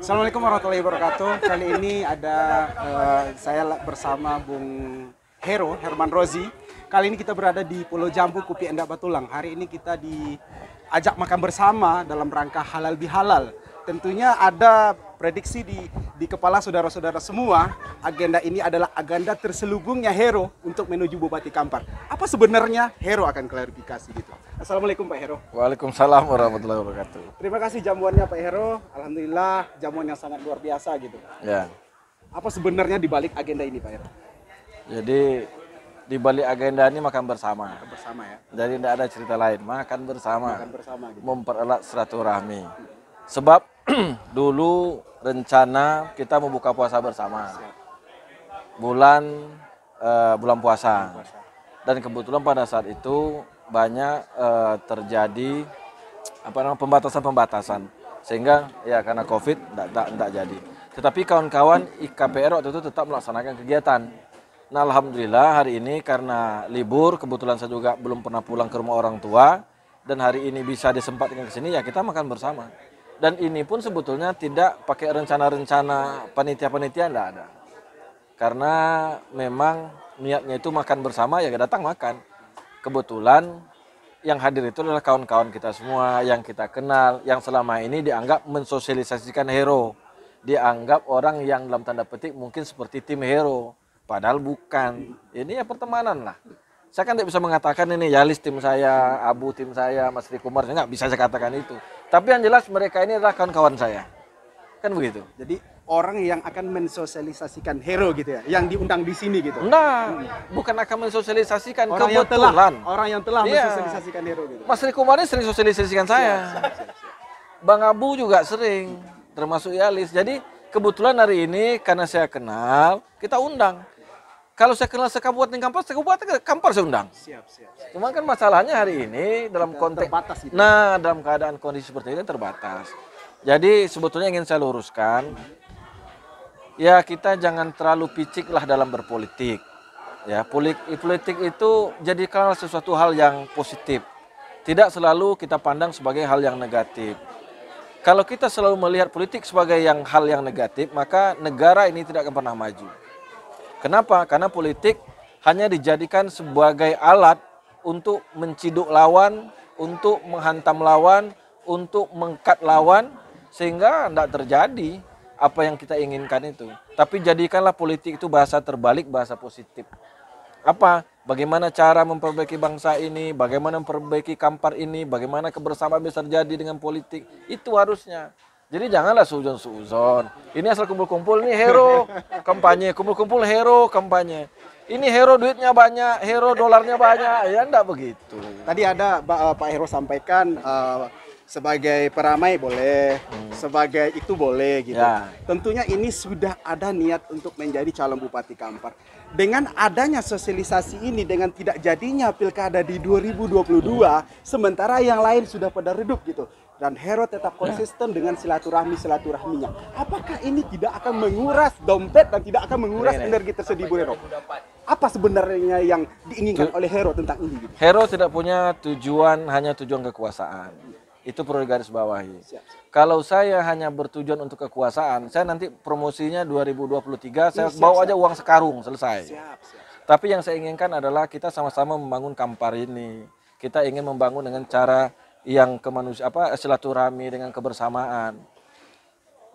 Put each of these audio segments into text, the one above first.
Assalamualaikum warahmatullahi wabarakatuh. Kali ini ada saya bersama Bung Herman Rozi. Kali ini kita berada di Pulau Jambu, Kupi Endak Batulang. Hari ini kita diajak makan bersama dalam rangka halal bihalal. Tentunya ada prediksi di kepala saudara-saudara semua. Agenda ini adalah agenda terselubungnya Hero untuk menuju Bupati Kampar. Apa sebenarnya Hero akan klarifikasi gitu. Assalamualaikum Pak Hero. Waalaikumsalam warahmatullahi wabarakatuh. Terima kasih jamuannya Pak Hero. Alhamdulillah jamuan yang sangat luar biasa gitu. Ya. Apa sebenarnya di balik agenda ini Pak Hero? Jadi di balik agenda ini makan bersama. Makan bersama ya. Jadi tidak ada cerita lain, makan bersama. Makan bersama gitu. Mempererat silaturahmi. Sebab dulu rencana kita membuka puasa bersama. Bulan puasa. Dan kebetulan pada saat itu banyak terjadi pembatasan-pembatasan, sehingga ya karena Covid tidak jadi. Tetapi kawan-kawan IKPR waktu itu tetap melaksanakan kegiatan. Nah alhamdulillah hari ini karena libur, kebetulan saya juga belum pernah pulang ke rumah orang tua, dan hari ini bisa disempatkan ke sini, ya kita makan bersama. Dan ini pun sebetulnya tidak pakai rencana-rencana panitia-panitia, tidak ada. Karena memang niatnya itu makan bersama, ya datang makan. Kebetulan yang hadir itu adalah kawan-kawan kita semua yang kita kenal, yang selama ini dianggap mensosialisasikan Hero. Dianggap orang yang dalam tanda petik mungkin seperti tim Hero. Padahal bukan. Ini ya pertemanan lah. Saya kan tidak bisa mengatakan ini Yalis tim saya, Abu tim saya, Mas Rikumar, saya nggak bisa saya katakan itu. Tapi yang jelas mereka ini adalah kawan-kawan saya. Kan begitu. Jadi orang yang akan mensosialisasikan Hero gitu ya, yang diundang di sini gitu. Nah, bukan akan mensosialisasikan, Orang yang telah mensosialisasikan Hero gitu. Mas Rikumar ini sering sosialisasikan saya. Siap. Bang Abu juga sering, termasuk Yalis. Jadi kebetulan hari ini karena saya kenal, kita undang. Kalau saya kenal sekabupaten Kampar saya undang. Siap. Cuma kan masalahnya hari ini dalam konteks terbatas gitu. Nah, dalam keadaan kondisi seperti ini terbatas. Jadi sebetulnya ingin saya luruskan, ya kita jangan terlalu picik lah dalam berpolitik. Ya, politik itu jadikanlah sesuatu hal yang positif. Tidak selalu kita pandang sebagai hal yang negatif. Kalau kita selalu melihat politik sebagai hal yang negatif, maka negara ini tidak akan pernah maju. Kenapa? Karena politik hanya dijadikan sebagai alat untuk menciduk lawan, untuk menghantam lawan, untuk mengkat lawan, sehingga tidak terjadi apa yang kita inginkan itu. Tapi jadikanlah politik itu bahasa terbalik, bahasa positif. Apa? Bagaimana cara memperbaiki bangsa ini, bagaimana memperbaiki Kampar ini, bagaimana kebersamaan bisa terjadi dengan politik, itu harusnya. Jadi janganlah suzon. Ini asal kumpul-kumpul, ini Hero kampanye, kumpul-kumpul Hero kampanye. Ini Hero duitnya banyak, Hero dolarnya banyak, ya enggak begitu. Tadi ada Pak Hero sampaikan sebagai peramai boleh, sebagai itu boleh gitu. Ya. Tentunya ini sudah ada niat untuk menjadi calon Bupati Kampar. Dengan adanya sosialisasi ini, dengan tidak jadinya pilkada di 2022, sementara yang lain sudah pada redup gitu. Dan Hero tetap konsisten dengan silaturahminya. Apakah ini tidak akan menguras dompet dan tidak akan menguras energi tersedih Bu Hero? Apa sebenarnya yang diinginkan oleh Hero tentang ini? Gitu? Hero tidak punya hanya tujuan kekuasaan. Itu perlu digarisbawahi. Siap. Kalau saya hanya bertujuan untuk kekuasaan, saya nanti promosinya 2023 saya bawa aja uang sekarung, selesai. Siap. Tapi yang saya inginkan adalah kita sama-sama membangun Kampar ini. Kita ingin membangun dengan cara yang silaturahmi dengan kebersamaan.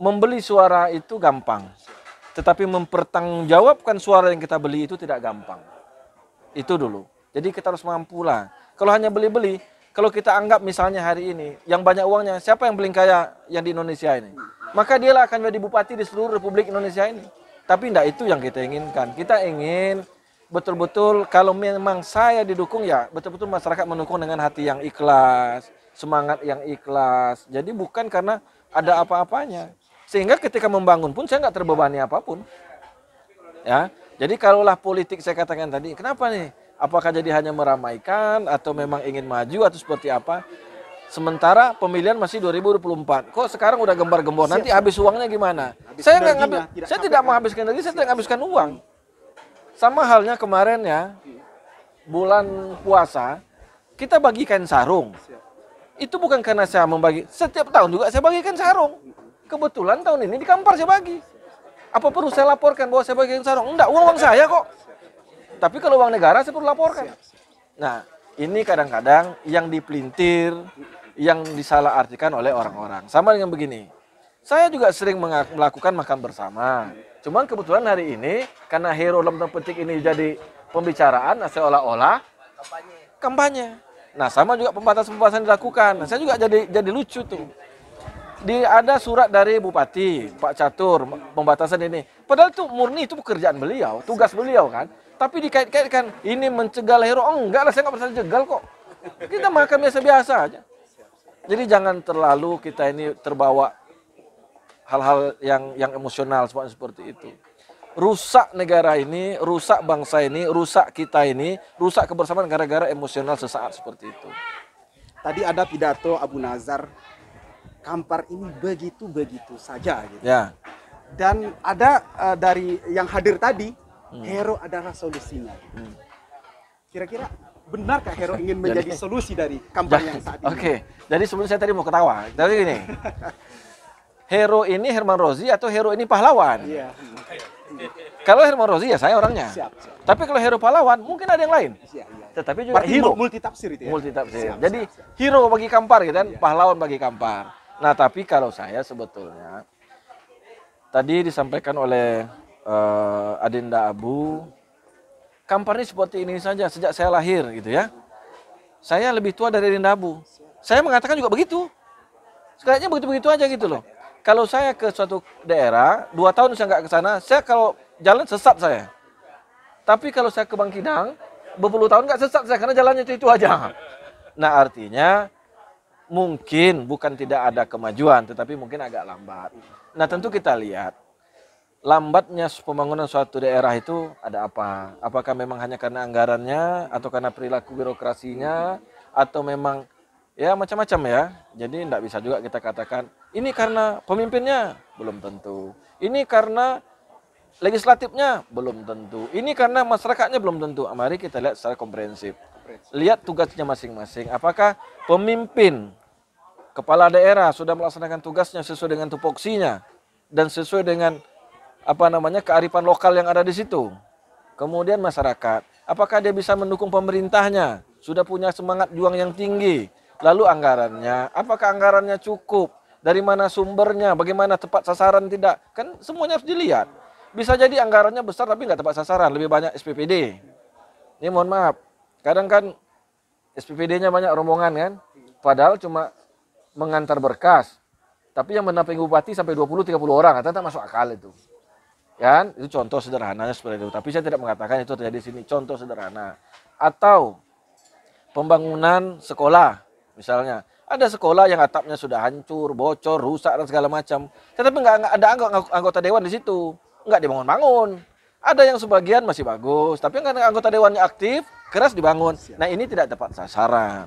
Membeli suara itu gampang, tetapi mempertanggungjawabkan suara yang kita beli itu tidak gampang. Itu dulu. Jadi kita harus mampu lah. Kalau hanya beli-beli, kalau kita anggap misalnya hari ini yang banyak uangnya, siapa yang paling kaya yang di Indonesia ini? Maka dialah akan jadi bupati di seluruh Republik Indonesia ini. Tapi tidak itu yang kita inginkan. Kita ingin betul-betul kalau memang saya didukung, ya betul-betul masyarakat mendukung dengan hati yang ikhlas, semangat yang ikhlas. Jadi bukan karena ada apa-apanya. Sehingga ketika membangun pun saya nggak terbebani apapun. Ya, jadi kalaulah politik saya katakan tadi, kenapa nih? Apakah jadi hanya meramaikan atau memang ingin maju atau seperti apa? Sementara pemilihan masih 2024. Kok sekarang udah gembar-gembor? Nanti habis uangnya gimana? Saya tidak menghabiskan energi, saya tidak menghabiskan uang. Sama halnya kemarin ya, bulan puasa, kita bagikan sarung. Itu bukan karena saya membagi, setiap tahun juga saya bagikan sarung. Kebetulan tahun ini di Kampar saya bagi. Apa perlu saya laporkan bahwa saya bagi sarung? Enggak, uang saya kok. Tapi kalau uang negara saya perlu laporkan. Nah, ini kadang-kadang yang dipelintir, yang disalahartikan oleh orang-orang. Sama dengan begini. Saya juga sering melakukan makan bersama. Cuman kebetulan hari ini, karena hero dalam tanda petik ini jadi pembicaraan, nah seolah-olah kampanye. Nah, sama juga pembatasan-pembatasan dilakukan. Nah, saya juga jadi lucu tuh. Ada surat dari Bupati, Pak Catur, pembatasan ini. Padahal itu murni itu pekerjaan beliau, tugas beliau kan. Tapi dikait-kaitkan, ini mencegal hero. Oh enggak lah, saya nggak pernah cegal kok. Kita makan biasa-biasa aja. Jadi jangan terlalu kita ini terbawa hal-hal yang emosional seperti itu. Rusak negara ini, rusak bangsa ini, rusak kita ini, rusak kebersamaan gara-gara emosional sesaat seperti itu. Tadi ada pidato Abu Nazar, Kampar ini begitu-begitu saja gitu. Ya. Dan ada dari yang hadir tadi, hero adalah solusinya. Kira-kira benarkah hero ingin menjadi solusi dari Kampar yang saat ini? Oke, jadi sebelum saya tadi mau ketawa, tapi gini, hero ini Herman Rozi atau hero ini pahlawan? Iya. Kalau Herman Rozi ya saya orangnya. Siap. Tapi kalau hero pahlawan mungkin ada yang lain. Iya. Tetapi juga Berarti hero. multi tafsir itu ya? Multi tafsir. Siap, Jadi siap. hero bagi Kampar gitu kan, pahlawan bagi Kampar. Nah, tapi kalau saya sebetulnya tadi disampaikan oleh Adinda Abu, Kampar ini seperti ini saja sejak saya lahir gitu ya. Saya lebih tua dari Adinda Abu. Saya mengatakan juga begitu. Sekalinya begitu-begitu aja gitu loh. Kalau saya ke suatu daerah, 2 tahun saya nggak ke sana, saya kalau jalan sesat saya. Tapi kalau saya ke Bangkinang, berpuluh tahun nggak sesat saya karena jalannya itu aja. Nah, artinya mungkin bukan tidak ada kemajuan, tetapi mungkin agak lambat. Nah, tentu kita lihat lambatnya pembangunan suatu daerah itu ada apa? Apakah memang hanya karena anggarannya, atau karena perilaku birokrasinya, atau memang ya macam-macam ya. Jadi tidak bisa juga kita katakan ini karena pemimpinnya, belum tentu. Ini karena legislatifnya, belum tentu. Ini karena masyarakatnya, belum tentu. Mari kita lihat secara komprehensif. Lihat tugasnya masing-masing. Apakah pemimpin kepala daerah sudah melaksanakan tugasnya sesuai dengan tupoksinya dan sesuai dengan kearifan lokal yang ada di situ. Kemudian masyarakat, apakah dia bisa mendukung pemerintahnya? Sudah punya semangat juang yang tinggi. Lalu anggarannya, apakah anggarannya cukup? Dari mana sumbernya? Bagaimana tepat sasaran tidak? Kan semuanya harus dilihat. Bisa jadi anggarannya besar tapi nggak tepat sasaran, lebih banyak SPPD. Ini mohon maaf, kadang kan SPPD-nya banyak rombongan kan, padahal cuma mengantar berkas. Tapi yang mendampingi bupati sampai 20-30 orang, ternyata masuk akal itu. Kan? Itu contoh sederhananya seperti itu. Tapi saya tidak mengatakan itu terjadi di sini, contoh sederhana. Atau pembangunan sekolah, misalnya. Ada sekolah yang atapnya sudah hancur, bocor, rusak, dan segala macam. Tetapi nggak ada anggota dewan di situ. Nggak dibangun-bangun. Ada yang sebagian masih bagus, tapi karena anggota dewannya aktif, keras dibangun. Nah, ini tidak tepat sasaran.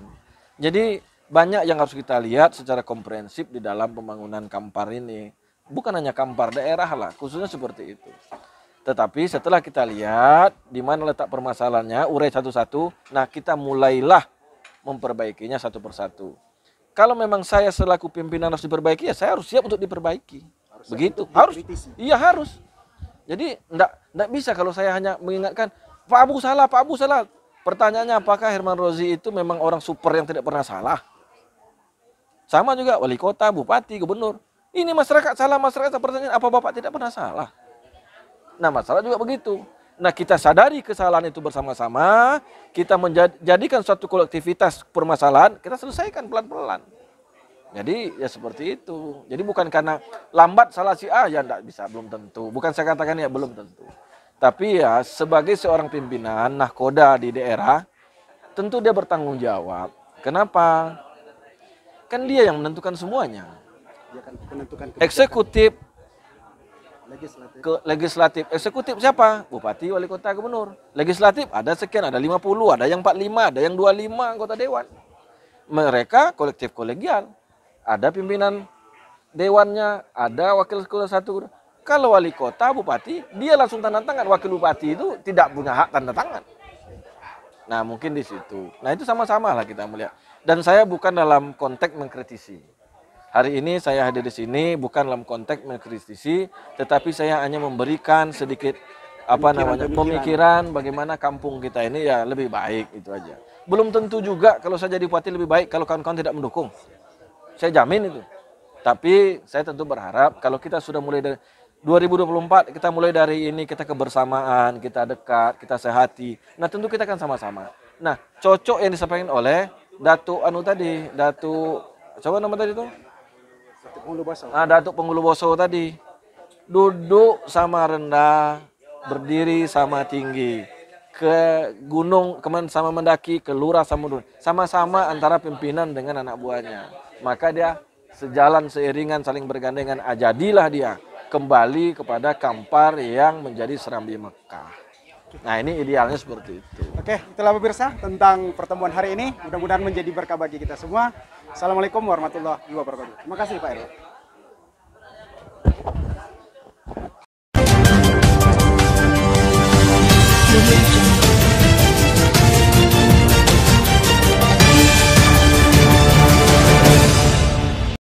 Jadi banyak yang harus kita lihat secara komprehensif di dalam pembangunan Kampar ini. Bukan hanya Kampar, daerah lah, khususnya seperti itu. Tetapi setelah kita lihat di mana letak permasalahannya, urai satu-satu, nah kita mulailah memperbaikinya satu persatu. Kalau memang saya selaku pimpinan harus diperbaiki, ya saya harus siap untuk diperbaiki. Begitu, harus. Iya harus. Jadi enggak bisa kalau saya hanya mengingatkan Pak Abu salah, Pak Abu salah. Pertanyaannya, apakah Herman Rozi itu memang orang super yang tidak pernah salah? Sama juga wali kota, bupati, gubernur. Ini masyarakat salah, masyarakat pertanyaan apa Bapak tidak pernah salah? Nah, masalah juga begitu. Nah, kita sadari kesalahan itu bersama-sama, kita menjadikan suatu kolektivitas permasalahan, kita selesaikan pelan-pelan. Jadi ya seperti itu. Jadi bukan karena lambat salah si A, ya enggak bisa, belum tentu. Bukan saya katakan ya belum tentu. Tapi ya sebagai seorang pimpinan nahkoda di daerah, tentu dia bertanggung jawab. Kenapa? Kan dia yang menentukan semuanya. Dia kan menentukan Eksekutif, legislatif. legislatif. Eksekutif siapa? Bupati, wali kota, gubernur. Legislatif ada sekian, ada 50, ada yang 45, ada yang 25 anggota dewan. Mereka kolektif kolegial. Ada pimpinan dewannya, ada wakil ketua satu. Kalau wali kota, bupati, dia langsung tanda tangan. Wakil bupati itu tidak punya hak tanda tangan. Nah, mungkin di situ. Nah, itu sama-sama lah kita melihat. Dan saya bukan dalam konteks mengkritisi. Hari ini saya hadir di sini bukan dalam konteks mengkritisi, tetapi saya hanya memberikan sedikit pemikiran bagaimana kampung kita ini ya lebih baik, itu aja. Belum tentu juga kalau saya jadi bupati lebih baik kalau kawan-kawan tidak mendukung. Saya jamin itu. Tapi saya tentu berharap kalau kita sudah mulai dari 2024, kita mulai dari ini, kita kebersamaan, kita dekat, kita sehati. Nah tentu kita akan sama-sama. Nah cocok yang disampaikan oleh Datuk siapa nama tadi tuh? Datuk Penghulu Boso tadi. Duduk sama rendah, berdiri sama tinggi. Ke gunung sama mendaki, ke lurah sama turun. Sama-sama antara pimpinan dengan anak buahnya. Maka dia sejalan seiringan saling bergandengan. Jadilah dia kembali kepada Kampar yang menjadi Serambi Mekah. Nah ini idealnya seperti itu. Oke, itulah pemirsa tentang pertemuan hari ini. Mudah-mudahan menjadi berkah bagi kita semua. Assalamualaikum warahmatullahi wabarakatuh. Terima kasih Pak Ero.